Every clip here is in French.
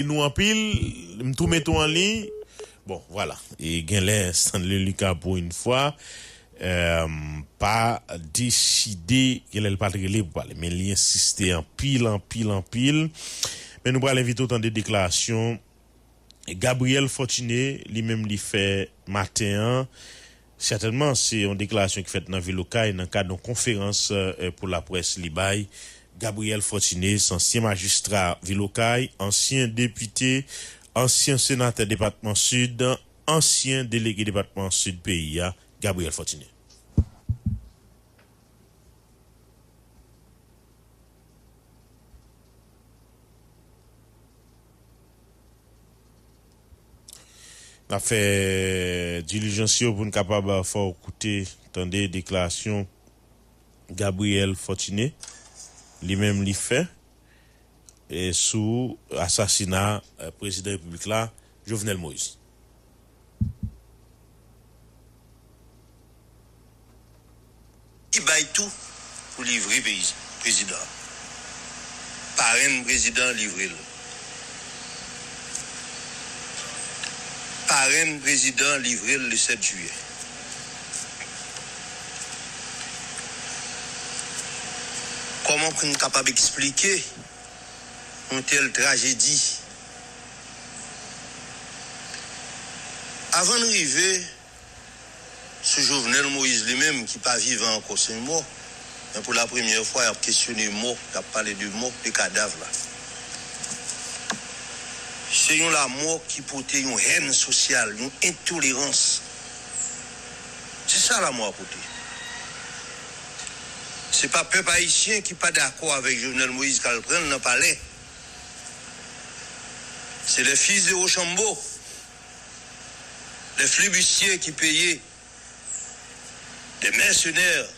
nous en pile, tout mettons en ligne. Bon, voilà. Et Genlin Stanley Lucas pour une fois, pas décidé qu'elle est pas relé pour parler, mais il insisté en pile. Mais nous allons inviter autant de déclarations. Gabriel Fortuné, lui-même, lui fait matin. Certainement, c'est une déclaration qui fait dans Villocaille, dans le cadre d'une conférence pour la presse Libaye. Gabriel Fortuné, ancien magistrat Villocaille, ancien député, ancien sénateur département sud, ancien délégué département sud PIA, Gabriel Fortuné. On a fait diligence pour nous capable de faire écouter des déclarations Gabriel Fortuné, lui-même lui fait, et sous assassinat président de la République là, Jovenel Moïse. Il baille tout pour livrer le président. Parrain président livré. Parrain président livré le 7 juillet. Comment on est capable d'expliquer une telle tragédie? Avant d'arriver, ce Jovenel Moïse lui-même, qui n'est pas vivant encore, c'est mort. Mais pour la première fois, il a questionné mort, il a parlé de mort, de cadavres là. C'est la mort qui portait une haine sociale, une intolérance. C'est ça la mort à porter. Ce n'est pas le peuple haïtien qui n'est pas d'accord avec Jovenel Moïse qu'elle prenne dans le palais. C'est les fils de Rochambeau, les flibustiers qui payaient des mercenaires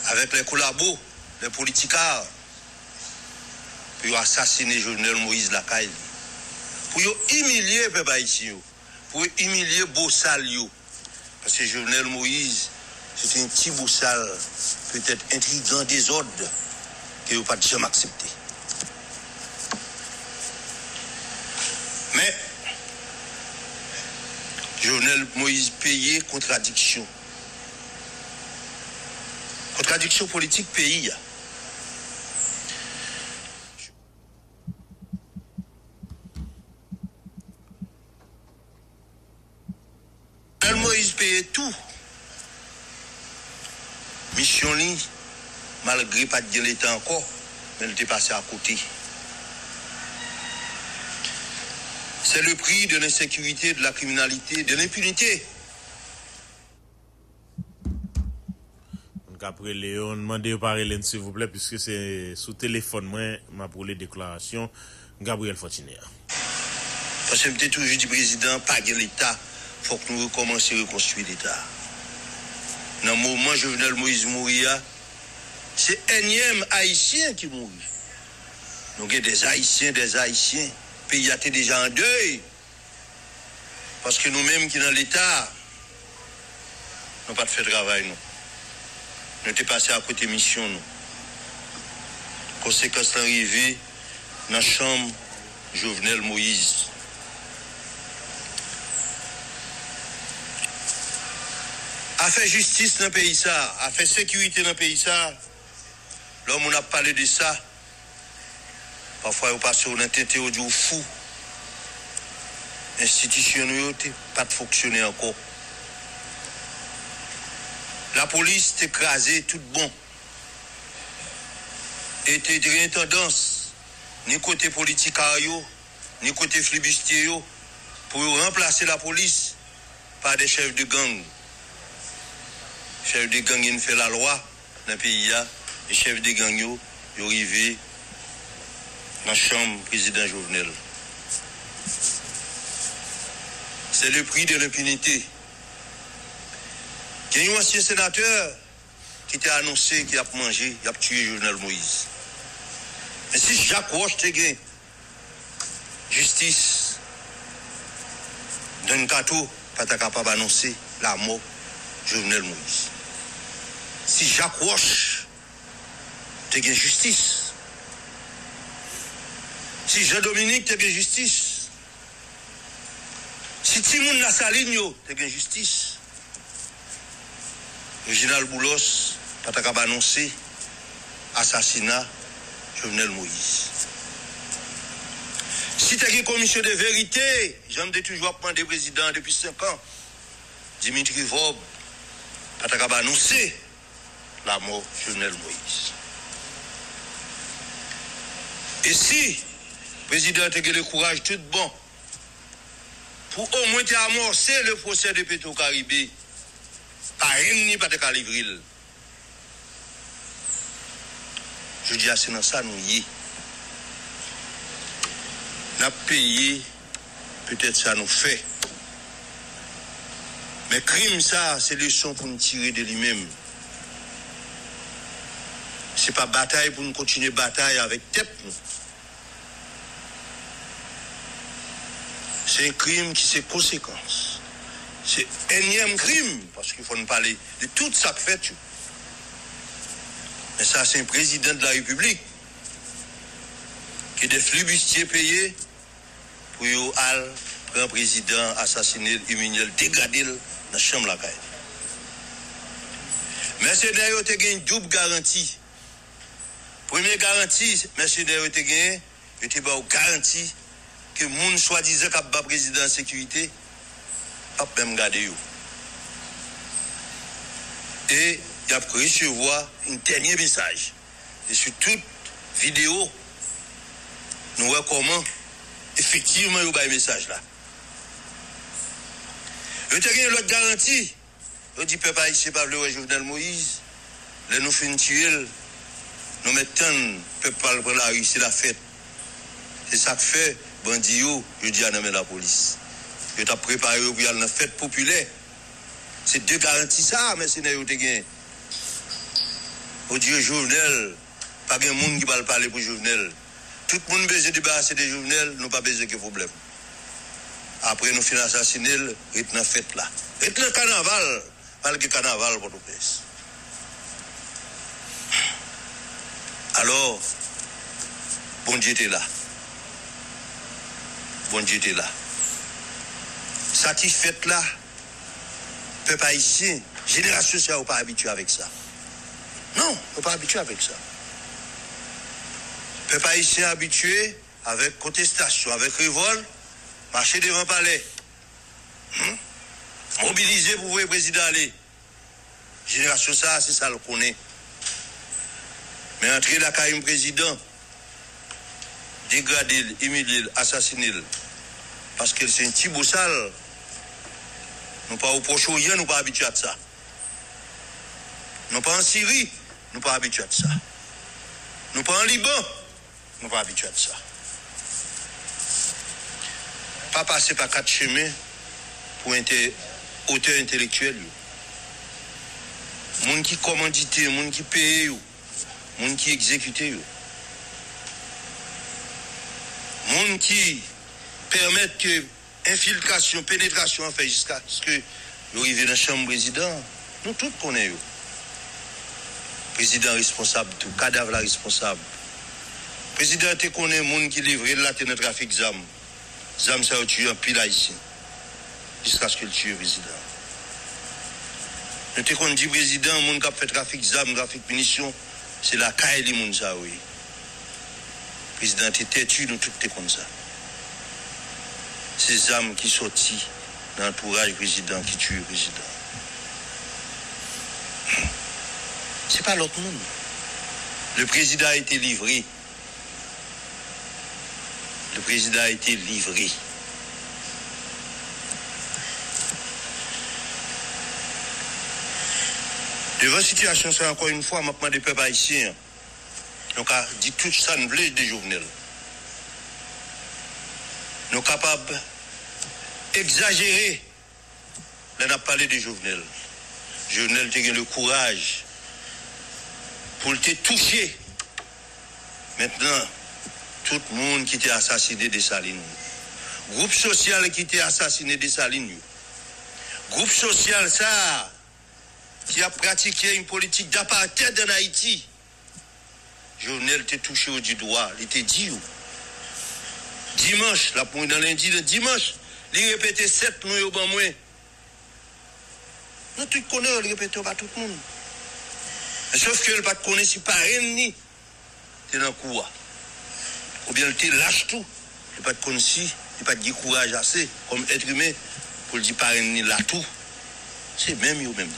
avec les collabos, les politicards, pour assassiner Jovenel Moïse Lacaille, pour humilier le peuple haïtien, pour humilier Bossal. Parce que Jovenel Moïse, c'est un petit Bossal, peut-être intriguant des ordres, que vous n'avez pas jamais accepté. Mais, Jovenel Moïse payé contradiction. Contradiction politique pays. Jovenel Moïse payait tout. Mission li, malgré pas de l'État encore, mais elle était passée à côté. C'est le prix de l'insécurité, de la criminalité, de l'impunité. Donc après, Léon, demandez de parler, s'il vous plaît, puisque c'est sous téléphone, moi, ma pour les déclarations, Gabriel Fortuné. Parce que je toujours dit, président, pas de l'État, il faut que nous recommencions à reconstruire l'État. Dans le moment où Jovenel Moïse mourir, c'est énième haïtien qui mourit. Donc il y a des haïtiens. Le pays a été déjà en deuil. Parce que nous-mêmes qui dans l'État, nous n'avons pas fait travail. Nous sommes passés à côté de mission. Conséquence d'arrivée dans la chambre Jovenel Moïse. A fait justice dans le pays ça, a fait sécurité dans le pays ça. L'homme on a parlé de ça. Parfois on passe on a tenté au du fou. Institution n'ont pas de fonctionner encore. La police est écrasée tout bon. Et était une tendance ni côté politique ni côté flibustier pour remplacer la police par des chefs de gang. Chef de gang il fait la loi dans le pays, les chefs de gang ils arrivent dans la chambre président Jovenel. C'est le prix de l'impunité. Il y a un ancien sénateur qui t'a annoncé qu'il a mangé, il a tué Jovenel Moïse. Mais si Jacques Roche te gagne, justice, d'un gâteau, pas capable d'annoncer la mort Jovenel Moïse. Si Jacques Roche te gagne justice, Si Jean-Dominique, t'es bien justice. Si Timoun Nassaline, t'es bien justice. Reginald Boulos, pas ta capable annoncer assassinat Jovenel Moïse. Si tu as une commission de vérité, j'aime toujours demander président depuis 5 ans, Dimitri Vob, pas ta capable annoncer la mort de Jovenel Moïse. Et si le président a le courage tout bon pour au moins amorcer le procès de Petro-Caribé, pas rien ni pas de calivril. Je dis à c'est dans ça nous y. N'a payé, peut-être ça nous fait. Mais crime ça, c'est leçon pour nous tirer de lui-même. C'est pas bataille pour nous continuer bataille avec tête. C'est un crime qui c'est conséquence. C'est énième crime, parce qu'il faut nous parler de tout ça que fait. Mais ça, c'est un président de la République qui est des flibustiers payés pour un président assassiné, humilié, dégradé dans la chambre de la caille. Mercenaires ont gagné une double garantie. Première garantie, mercenaires ont gagné une garantie que les gens soi-disant qui ont président de sécurité pas même garder yo. Et il a recevoir un dernier message. Et sur toute vidéo, nous voyons comment effectivement il y a un message là. Il y a une autre garantie. Il dit peuple haïtien pas le Jovenel Moïse. Les nous finissons tuer. Nous mettons peuple pour la rue, c'est la fête. C'est ça que fait bandit yo, je dis à nommer la police. Je t'ai préparé pour y aller dans la fête populaire. C'est deux garanties ça, mais c'est n'est pas gagné. Au Dieu Jovenel, pas de monde qui va parler pour Jovenel. Tout le monde besoin de débarrasser de Jovenel, nous pas besoin de problème. Après nous finissons assassiner, il est dans la fête là. Il est dans le carnaval, pas le carnaval pour tout le pays. Alors, bon Dieu était là. Bon Dieu était là. Satisfait là, peuple haïtien, génération ça n'est pas habitué avec ça. Non, on n'est pas habitué avec ça. Peuple haïtien habitué avec contestation, avec révolte, marcher devant le palais. Mobiliser pour voir le président aller. Génération ça, c'est ça le connaît. Mais entrer la carrière président, dégrader, humilier, assassiner, parce que c'est un petit beau sale. Nous pas au Proche-Orient, nous pas habitués à ça. Nous pas en Syrie, nous pas habitués à ça. Nous pas en Liban, nous pas habitués à ça. Pas passer par 4 chemins pour auteur intellectuel. Moun qui commandité, moun qui paye, moun qui exécute, moun qui permettent que infiltration, pénétration fait jusqu'à ce que vous arrivez dans la chambre président. Nous tous connaissons. Président responsable, tout cadavre responsable. Président te connaît moun qui livre là dans le trafic d'armes. Zam ça tue un pile ici. Jusqu'à ce que le tue président. Nous te connaît dit président moun qui a fait trafic d'armes, trafic de munitions, c'est la caille de moun ça oui. Président te têtu nous tout te comme ça. Ces âmes qui sortent dans l'entourage président, qui tue le président. C'est pas l'autre monde. Le président a été livré. Le président a été livré. Devant la situation, c'est encore une fois, maintenant des peuples haïtiens. Donc, a dit tout ça ne voulait des Jovenel. Nous sommes capables d'exagérer. Là, on a parlé de Jovenel. Jovenel a eu le courage pour te toucher. Maintenant, tout le monde qui était assassiné des Salines. Groupe social qui était assassiné des Salines. Groupe social, ça, qui a pratiqué une politique d'apartheid en Haïti. Jovenel était touché au du doigt, il était dit. Dimanche, la pour dans lundi, le dimanche, il répétait 7 nous au ban moins. Nous tout connaissons, il répétait pas tout le monde. Sauf que le pas connaît si parrain ni t'es dans le courant. Ou bien tu lâche tout. Il pas connaît si, il pas de courage assez comme être humain pour le dire parrain ni là tout. C'est même yo même.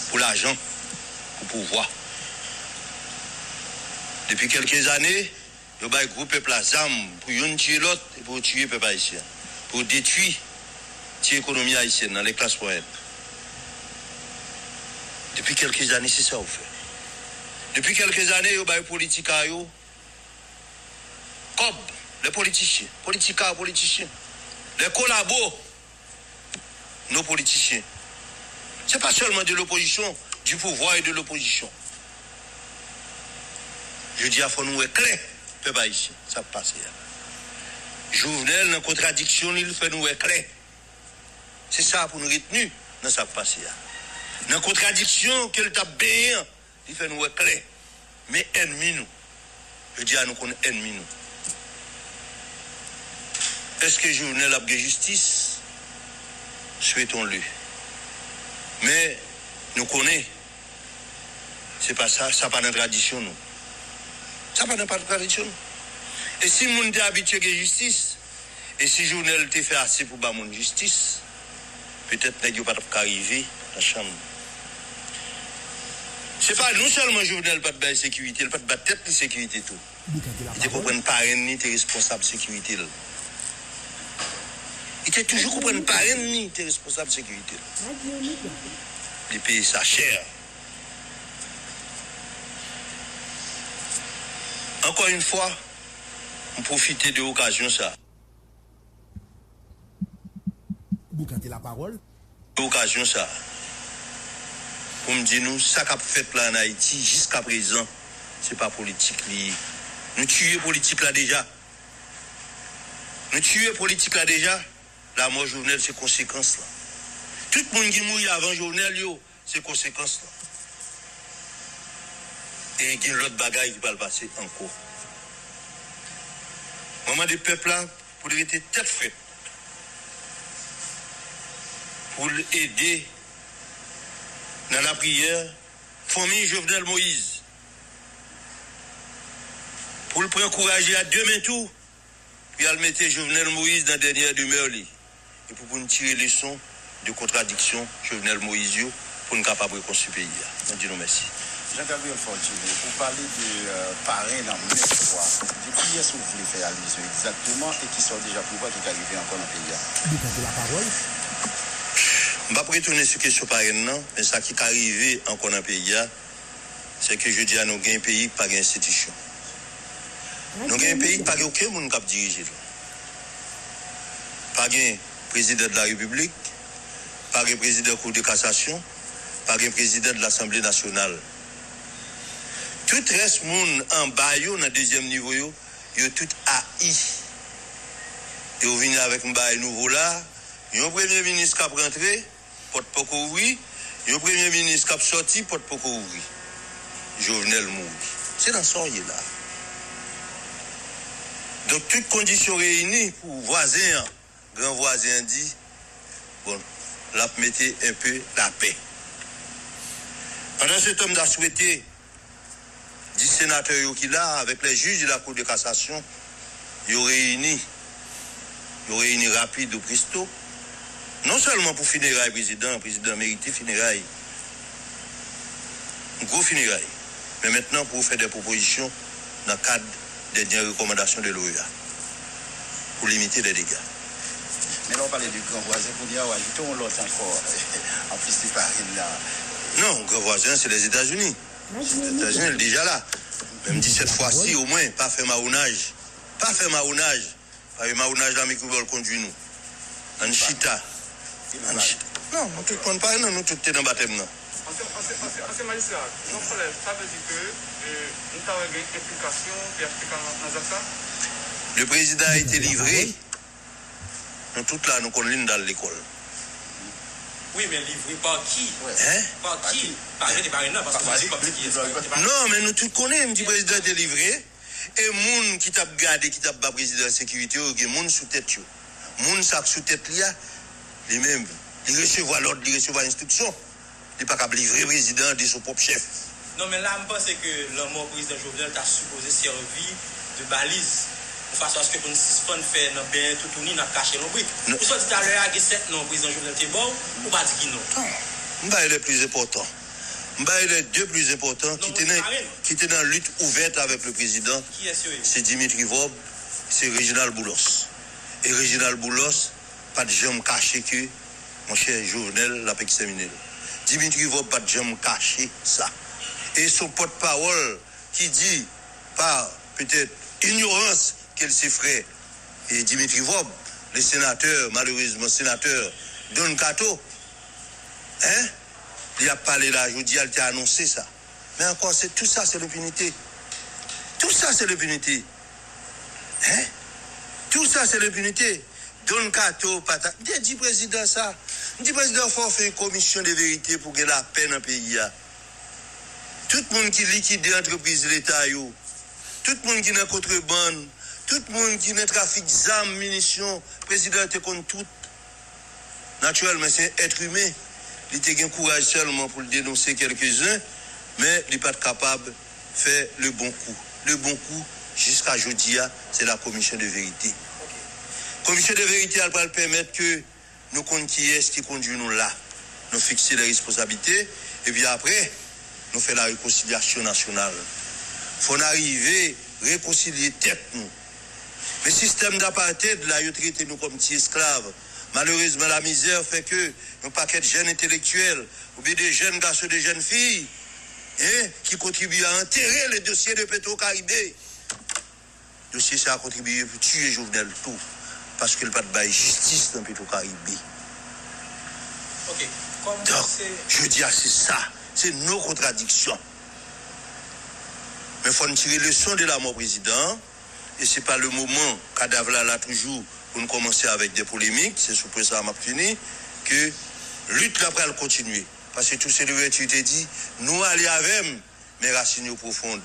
Pour l'argent, pour pouvoir. Depuis quelques années, il y a un groupe peuple à ZAM pour tuer l'autre et pour tuer le peuple haïtien. Pour détruire l'économie haïtienne dans les classes moyennes. Depuis quelques années, c'est ça qu'on fait. Depuis quelques années, il y a des politiciens, comme les politiciens, les collabos, nos politiciens. Ce n'est pas seulement de l'opposition, du pouvoir et de l'opposition. Je dis à faut nous être clair, peuple haïtien, ça passe. Jovenel, dans contradiction, il fait nous être clair. C'est ça pour nous retenir dans ça passe. Dans contradiction, qu'il t'a bien, il fait nous être clair. Mais ennemi nous. Je dis à nous qu'on est ennemi nous. Est-ce que Jovenel a de justice? Souhaitons-le. Mais nous connaissons. C'est pas ça, ça pas dans la tradition nous. Ça pas dans la tradition nous. Et si moun t'es habitué à la justice, et si Jovenel t'es fait assez pour ba moun justice, peut-être n'est-ce pas arriver dans la chambre. C'est pas non seulement Jovenel pas de sécurité, il pas de battre tête de sécurité tout. Il te comprend pas ni t'es responsable de sécurité. Il te toujours comprendre pas ni t'es responsable de sécurité. Les pays ça cher. Encore une fois, on profite de l'occasion ça. Boucantez la parole. L'occasion ça. Pour me dire nous, ça qu'a fait là en Haïti jusqu'à présent, c'est pas politique. Nous tuons politique là déjà. Nous tuons politique là déjà. La mort Jovenel, c'est conséquence là. Tout le monde qui mourit avant Jovenel, c'est conséquence là. Et il y a l'autre bagaille qui va le passer encore. Moment des peuples là, pour rester tête faite. Pour aider dans la prière, famille Jovenel Moïse. Pour le prendre courage à demain tout, puis à le mettre Jovenel Moïse dans la dernière demeure. Et pour nous tirer les leçons de contradiction, Jovenel Moïse, pour nous capables de reconstruire le pays. Je dis merci. Jean-Gabriel Fortuné, vous parlez de parrain dans le même fois. Depuis est-ce que vous voulez faire allusion exactement et qui sont déjà pouvoir qui est arrivé encore dans le pays? Boucantez la parole. Je ne vais pas retourner sur la question parrain, mais ce qui est arrivé encore dans le pays, c'est que je dis à nous, nous avons un pays qui n'a pas d'institution. Nous avons un pays qui n'a pas aucun monde qui dirige. Pas de président de la République, pas de président de la Cour de cassation, pas de président de l'Assemblée nationale. Tout reste monde en bas, dans le deuxième niveau, ils ont tout haï. Et on vient avec un bail nouveau là, il y a un premier ministre qui a rentré, porte pas ouvrir, il y a un premier ministre qui a sorti, porte pas ouvrir. Jovenel Moïse. C'est dans ce là. Donc, toutes conditions réunies pour voisin, grand voisin dit, bon, la mettez un peu la paix. Pendant cet homme a souhaité, 10 sénateurs qui là, avec les juges de la Cour de cassation, ils ont réuni rapide au presto, non seulement pour funérailles le président mérité funérailles, un gros funérailles, mais maintenant pour faire des propositions dans le cadre des dernières recommandations de l'OEA, pour limiter les dégâts. Mais là, on parlait du grand voisin pour dire, ajoutons l'autre encore, en plus c'est pas là. Non, grand voisin, c'est les États-Unis. Les États-Unis, elle est déjà là. Même dit cette fois-ci, au moins, pas faire marounage. Pas faire marounage. Pas faire marounage dans le micro-bol conduit nous. En chita. Non, on ne te pas, non, nous tout est dans le baptême. Ancien magistrat, non, ça veut dire que nous avons une implication dans ça. Le président a été livré. Nous tous là, nous connaissons dans l'école. Oui, mais livré par qui? Hein? Par qui? Par les parrainants, parce que non, mais nous tous connaissons, le président a été livré. Et moun qui t'a gardé, qui t'a bas président de sécurité, il y a moun sous tête yo. Moun ça sous tête là, les mêmes, il recevoir l'ordre, il recevoir l'instruction. Il pas capable livrer président de son propre chef. Non mais là je pense que le mot président Jovenel t'a supposé servir de balise. De façon à ce que pour ne suspendre faire dans bien tout tourner n'a caché l'ombre. Pour ça tout à l'heure il y a 7 non président Jovenel t'es bon ou pas dire qui non. M'ba les plus importants. M'ba les deux plus importants qui étaient dans lutte ouverte avec le président. Qui est sûr? C'est Dimitri Vob, c'est Réginald Boulos. Et Réginald Boulos pas de jambe caché que mon cher Jovenel l'a examiné. Dimitri Vob pas de jambe caché ça. Et son porte-parole qui dit par peut-être ignorance qu'elle s'est frère et Dimitri Vob, le sénateur, malheureusement sénateur Don Kato, hein, il a parlé là, je dis, il a annoncé ça. Mais encore, tout ça, c'est l'impunité. Tout ça, c'est l'impunité. Hein? Tout ça, c'est l'impunité. Don Kato, pata. Dis président ça. Dis président, il faut faire une commission de vérité pour qu'il y ait la paix dans le pays. Tout le monde qui liquide l'entreprise de l'État, tout le monde qui est dans contrebande, tout le monde qui est dans trafic d'armes, munitions, le président était contre tout. Naturellement, c'est un être humain. Il a un courage seulement pour le dénoncer quelques-uns, mais il n'est pas capable de faire le bon coup. Le bon coup, jusqu'à aujourd'hui, c'est la commission de vérité. La commission de vérité, elle va permettre que nous connaissions qui est-ce qui conduit nous là. Nous fixer les responsabilités, et puis après, nous faisons la réconciliation nationale. Il faut arriver à réconcilier tête nous. Le système d'apartheid, là, il traite nous comme petits esclaves. Malheureusement, la misère fait que un paquet de jeunes intellectuels, ou bien des jeunes garçons, des jeunes filles, qui contribuent à enterrer les dossiers de Petro-Caribé. Le dossier, ça a contribué pour tuer Jovenel tout, parce qu'il n'y a pas de bail justice dans Petro-Caribé. Ok. Donc, je dis, c'est ça. C'est nos contradictions. Mais il faut tirer le son de la mort président. Et ce n'est pas le moment, cadavre là toujours, pour nous commencer avec des polémiques, c'est sous ça m'a fini, que lutte là pour continuer. Parce que tout ce que tu t'es dit, nous allons avec mes racines profondes.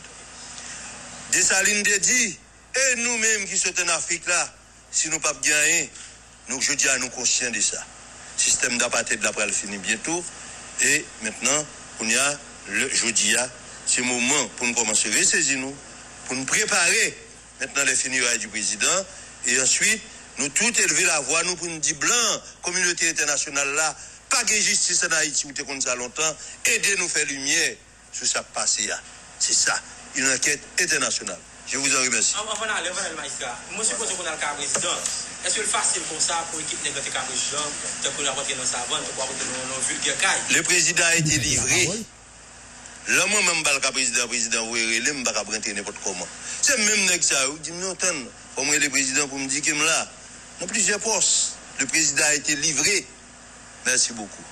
Dessalines te dit, et nous-mêmes qui sommes en Afrique là, si nous ne pas gagner, nous je dis à nous conscients de ça. Système d'apartheid là pour finir bientôt. Et maintenant, on y a le jeudi, c'est le moment pour nous commencer à ressaisir nous, pour nous préparer maintenant les funérailles du président. Et ensuite, nous tout élever la voix, nous pour nous dire blanc, communauté internationale là, pas de justice en Haïti, où tu es comme ça longtemps, aidez nous faire lumière sur ce qui passé là. C'est ça, une enquête internationale. Je vous en remercie. Avant d'aller, magistrat, moi je suppose qu'on a le cas président. Est-ce que c'est facile comme ça pour l'équipe négocier le cas président, de qu'on a rentré dans sa vente, pour avoir nos vulgaires cailles? Le président a été livré. Là, moi-même, le président, vous verrez, je ne vais pas rentrer n'importe comment. C'est même que ça, vous dites, non, attends, pour moi, le président, pour me dire qu'il est là. Dans plusieurs postes, le président a été livré. Merci beaucoup.